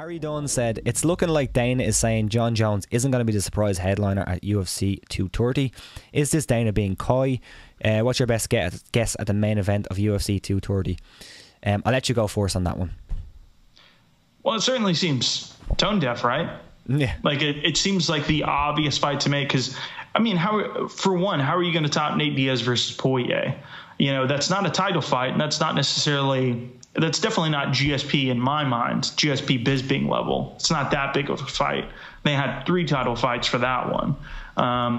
Harry Dunn said, it's looking like Dana is saying Jon Jones isn't going to be the surprise headliner at UFC 230. Is this Dana being coy? What's your best guess at the main event of UFC 230? I'll let you go first on that one. Well, it certainly seems tone deaf, right? Yeah. Like it seems like the obvious fight to make because, I mean, how are you going to top Nate Diaz versus Poirier? You know, that's not a title fight, and that's definitely not GSP in my mind, GSP Bisping level. It's not that big of a fight. They had 3 title fights for that one.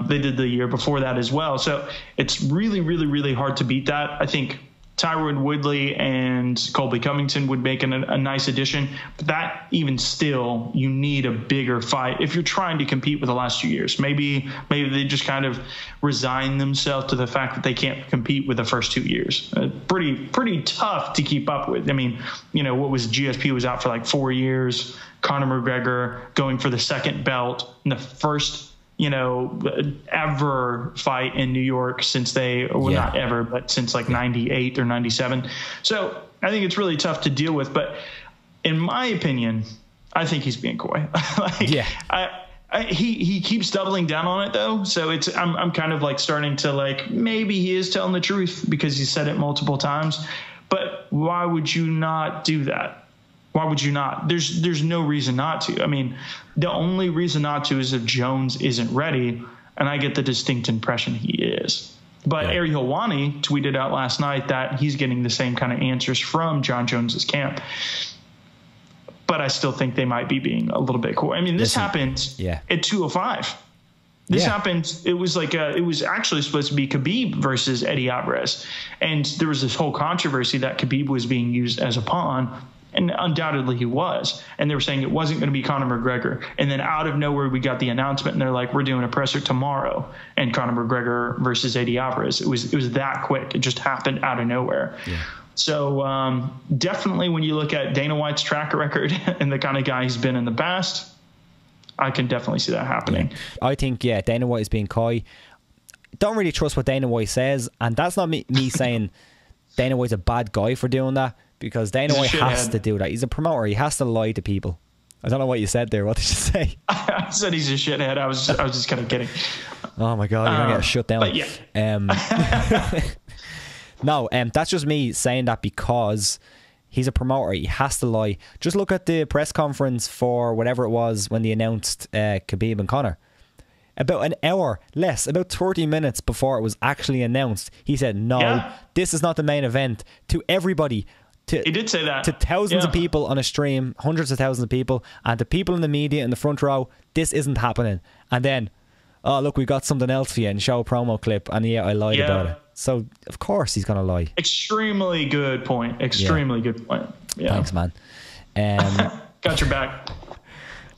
They did the year before that as well. So it's really, really, really hard to beat that. I think Tyron Woodley and Colby Covington would make a nice addition. But that even still, you need a bigger fight if you're trying to compete with the last 2 years. Maybe they just kind of resign themselves to the fact that they can't compete with the first 2 years. Pretty tough to keep up with. I mean, you know, what was GSP was out for like 4 years. Conor McGregor going for the second belt in the first ever fight in New York since not ever, but since like 98 or 97. So I think it's really tough to deal with. But in my opinion, I think he's being coy. He keeps doubling down on it though. So I'm kind of like starting to like, maybe he is telling the truth because he said it multiple times. But why would you not do that? Why would you not? There's no reason not to. I mean, the only reason not to is if Jones isn't ready, and I get the distinct impression he is. But Ariel Helwani tweeted out last night that he's getting the same kind of answers from Jon Jones's camp. But I still think they might be being a little bit cool. I mean, this happened at 205. This happened. It was it was actually supposed to be Khabib versus Eddie Alvarez, and there was this whole controversy that Khabib was being used as a pawn. And undoubtedly he was. And they were saying it wasn't going to be Conor McGregor. And then out of nowhere, we got the announcement, and they're like, we're doing a presser tomorrow. And Conor McGregor versus Eddie Alvarez. It was that quick. It just happened out of nowhere. Yeah. So definitely when you look at Dana White's track record and the kind of guy he's been in the past, I can definitely see that happening. Yeah. I think, Dana White is being coy. Don't really trust what Dana White says. And that's not me saying Dana White's a bad guy for doing that. Because Dana White has to do that. He's a promoter. He has to lie to people. I don't know what you said there. What did you say? I said he's a shithead. I was just kind of kidding. Oh my God, you're going to get shut down. But yeah. No, that's just me saying that because he's a promoter. He has to lie. Just look at the press conference for whatever it was when they announced Khabib and Conor. About an hour less, about 30 minutes before it was actually announced, he said, no, this is not the main event. To everybody. He did say that. To thousands of people on a stream, hundreds of thousands of people, and to people in the media in the front row, this isn't happening. And then, oh, look, we got something else for you, and show a promo clip, and I lied about it. So, of course, he's going to lie. Extremely good point. Extremely good point. Yeah. Thanks, man. Got your back.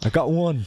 I got one.